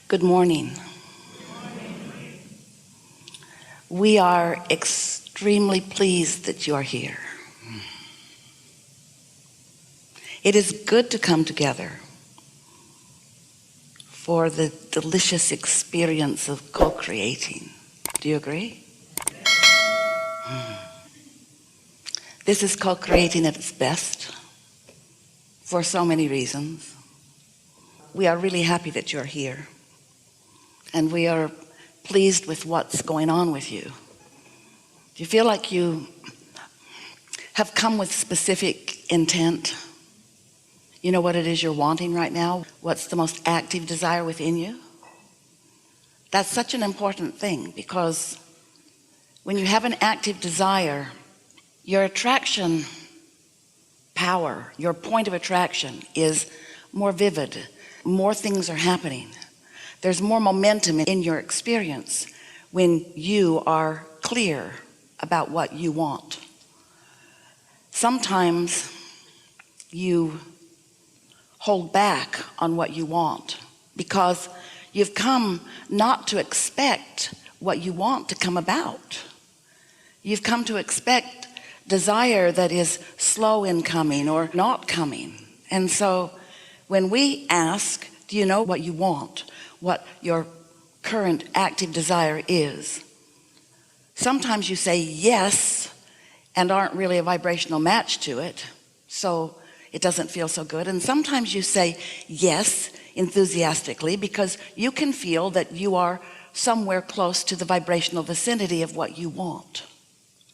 Good morning. We are extremely pleased that you are here. It is good to come together for the delicious experience of co-creating. Do you agree? This is co-creating at its best for so many reasons. We are really happy that you're here, and we are pleased with what's going on with you. Do you feel like you have come with specific intent? You know what it is you're wanting right now? What's the most active desire within you? That's such an important thing, because when you have an active desire, your attraction power, your point of attraction is more vivid. More things are happening. There's more momentum in your experience when you are clear about what you want. Sometimes you hold back on what you want because you've come not to expect what you want to come about. You've come to expect desire that is slow in coming or not coming. And so when we ask, do you know what you want, what your current active desire is? Sometimes you say yes and aren't really a vibrational match to it, so it doesn't feel so good. And sometimes you say yes enthusiastically because you can feel that you are somewhere close to the vibrational vicinity of what you want.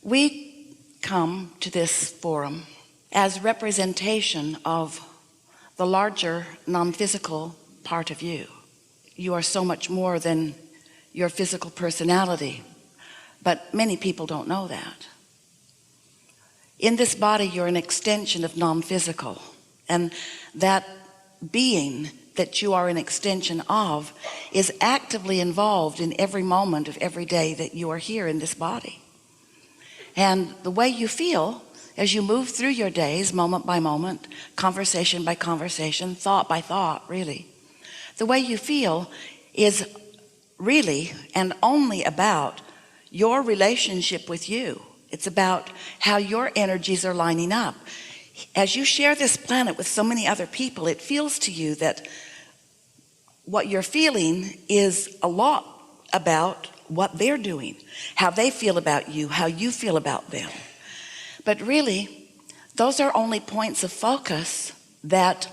We come to this forum as representation of the larger non-physical part of you. You are so much more than your physical personality, but many people don't know that. In this body, you're an extension of non-physical, and that being that you are an extension of is actively involved in every moment of every day that you are here in this body. And the way you feel as you move through your days, moment by moment, conversation by conversation, thought by thought, really, the way you feel is really and only about your relationship with you. It's about how your energies are lining up. As you share this planet with so many other people, it feels to you that what you're feeling is a lot about what they're doing, how they feel about you, how you feel about them. But really, those are only points of focus that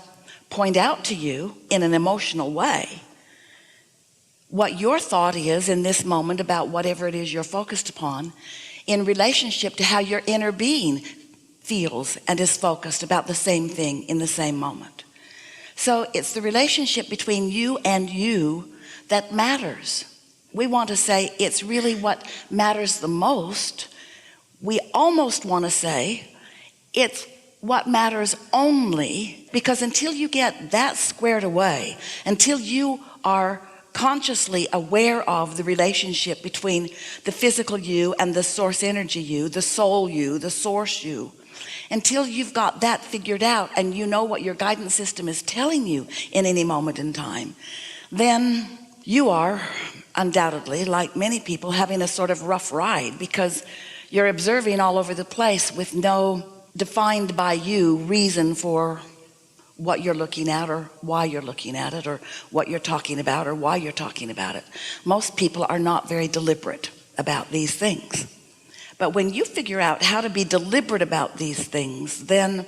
point out to you in an emotional way what your thought is in this moment about whatever it is you're focused upon in relationship to how your inner being feels and is focused about the same thing in the same moment. So it's the relationship between you and you that matters. We want to say it's really what matters the most. We almost want to say it's what matters only, because until you get that squared away, until you are consciously aware of the relationship between the physical you and the source energy you, the soul you, the source you, until you've got that figured out and you know what your guidance system is telling you in any moment in time, then you are undoubtedly, like many people, having a sort of rough ride, because you're observing all over the place with no defined by you reason for what you're looking at or why you're looking at it or what you're talking about or why you're talking about it. Most people are not very deliberate about these things. But when you figure out how to be deliberate about these things, then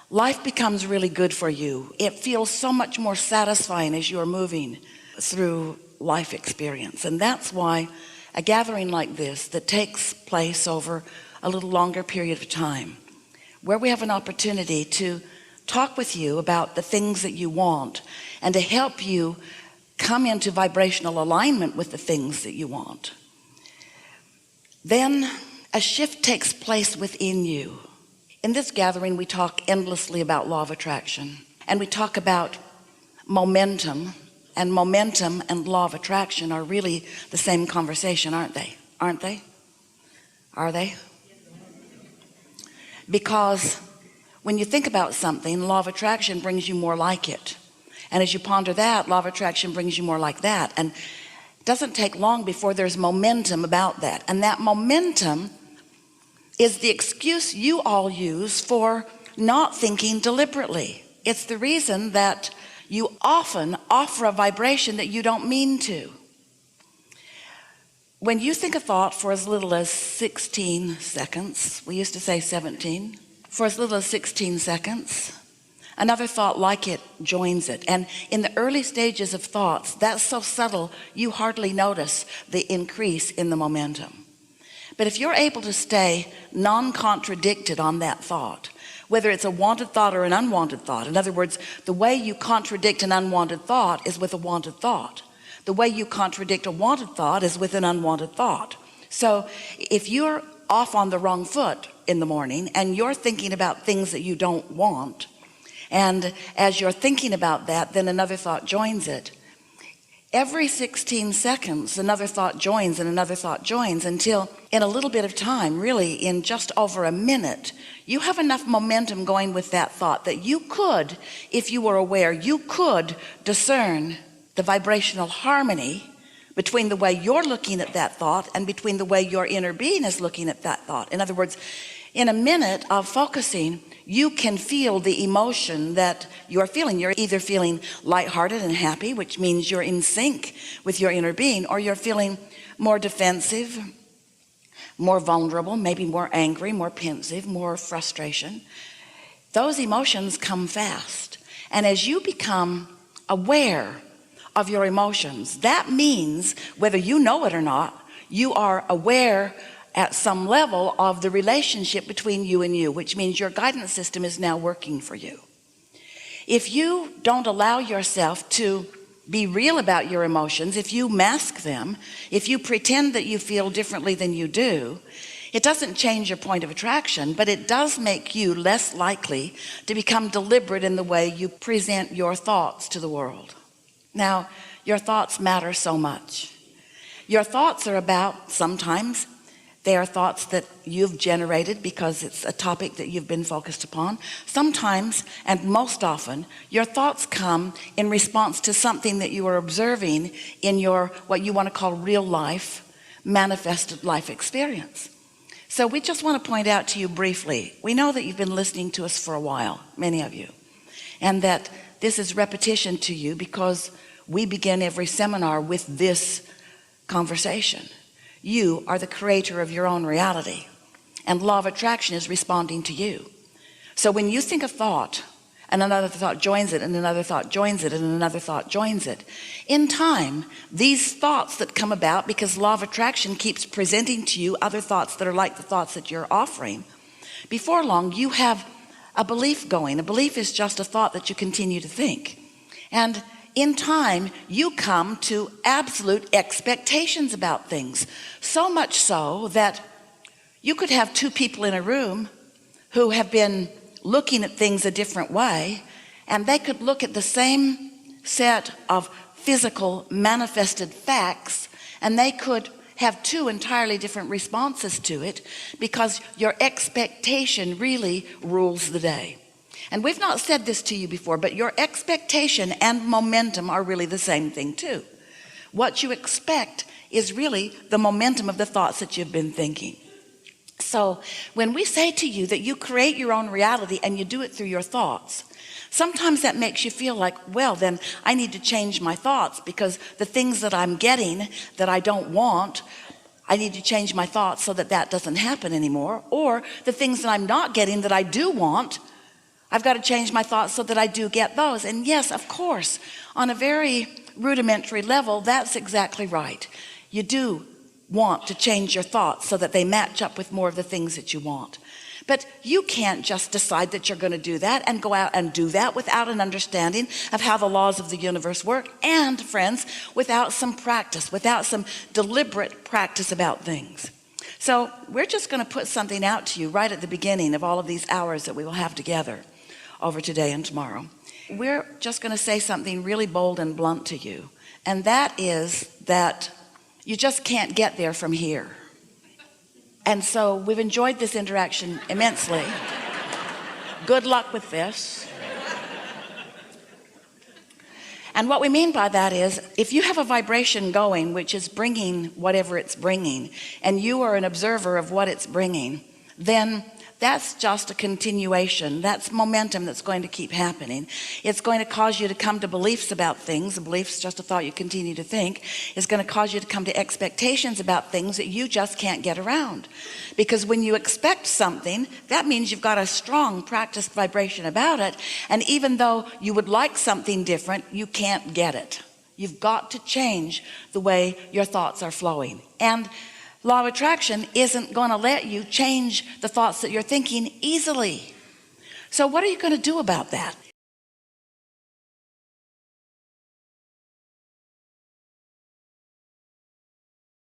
life becomes really good for you. It feels so much more satisfying as you're moving through life experience. And that's why a gathering like this that takes place over a little longer period of time, where we have an opportunity to talk with you about the things that you want and to help you come into vibrational alignment with the things that you want, then a shift takes place within you. In this gathering, we talk endlessly about law of attraction, and we talk about momentum. And momentum and law of attraction are really the same conversation, aren't they? Aren't they? Are they? Because when you think about something, law of attraction brings you more like it. And as you ponder that, law of attraction brings you more like that. And it doesn't take long before there's momentum about that. And that momentum is the excuse you all use for not thinking deliberately. It's the reason that you often offer a vibration that you don't mean to. When you think a thought for as little as 16 seconds, we used to say 17, for as little as 16 seconds, another thought like it joins it. And in the early stages of thoughts, that's so subtle, you hardly notice the increase in the momentum. But if you're able to stay non-contradicted on that thought, whether it's a wanted thought or an unwanted thought, in other words, the way you contradict an unwanted thought is with a wanted thought. The way you contradict a wanted thought is with an unwanted thought. So if you're off on the wrong foot in the morning and you're thinking about things that you don't want, and as you're thinking about that, then another thought joins it. Every 16 seconds, another thought joins and another thought joins until in a little bit of time, really in just over a minute, you have enough momentum going with that thought that you could, if you were aware, you could discern the vibrational harmony between the way you're looking at that thought and between the way your inner being is looking at that thought. In other words, in a minute of focusing, you can feel the emotion that you're feeling. You're either feeling lighthearted and happy, which means you're in sync with your inner being, or you're feeling more defensive, more vulnerable, maybe more angry, more pensive, more frustration. Those emotions come fast. And as you become aware of your emotions, that means whether you know it or not, you are aware at some level of the relationship between you and you, which means your guidance system is now working for you. If you don't allow yourself to be real about your emotions, if you mask them, if you pretend that you feel differently than you do, it doesn't change your point of attraction, but it does make you less likely to become deliberate in the way you present your thoughts to the world. Now, your thoughts matter so much. Your thoughts are about, sometimes they are thoughts that you've generated because it's a topic that you've been focused upon. Sometimes, and most often, your thoughts come in response to something that you are observing in your, what you want to call real life, manifested life experience. So we just want to point out to you briefly, we know that you've been listening to us for a while, many of you, and that this is repetition to you because we begin every seminar with this conversation. You are the creator of your own reality, and law of attraction is responding to you. So when you think a thought and another thought joins it and another thought joins it and another thought joins it, in time, these thoughts that come about, because law of attraction keeps presenting to you other thoughts that are like the thoughts that you're offering, before long you have a belief going. A belief is just a thought that you continue to think, and in time you come to absolute expectations about things, so much so that you could have two people in a room who have been looking at things a different way, and they could look at the same set of physical manifested facts and they could have two entirely different responses to it, because your expectation really rules the day. And we've not said this to you before, but your expectation and momentum are really the same thing too. What you expect is really the momentum of the thoughts that you've been thinking. So when we say to you that you create your own reality and you do it through your thoughts, sometimes that makes you feel like, well, then I need to change my thoughts, because the things that I'm getting that I don't want, I need to change my thoughts so that that doesn't happen anymore. Or the things that I'm not getting that I do want, I've got to change my thoughts so that I do get those. And yes, of course, on a very rudimentary level, that's exactly right. You do want to change your thoughts so that they match up with more of the things that you want. But you can't just decide that you're going to do that and go out and do that without an understanding of how the laws of the universe work, and friends, without some practice, without some deliberate practice about things. So we're just going to put something out to you right at the beginning of all of these hours that we will have together over today and tomorrow. We're just going to say something really bold and blunt to you, and that is that you just can't get there from here. And so we've enjoyed this interaction immensely. Good luck with this. And what we mean by that is, if you have a vibration going which is bringing whatever it's bringing, and you are an observer of what it's bringing, then that's just a continuation. That's momentum that's going to keep happening. It's going to cause you to come to beliefs about things. A belief's just a thought you continue to think. It's going to cause you to come to expectations about things that you just can't get around. Because when you expect something, that means you've got a strong practiced vibration about it. And even though you would like something different, you can't get it. You've got to change the way your thoughts are flowing. And law of attraction isn't going to let you change the thoughts that you're thinking easily. So what are you going to do about that?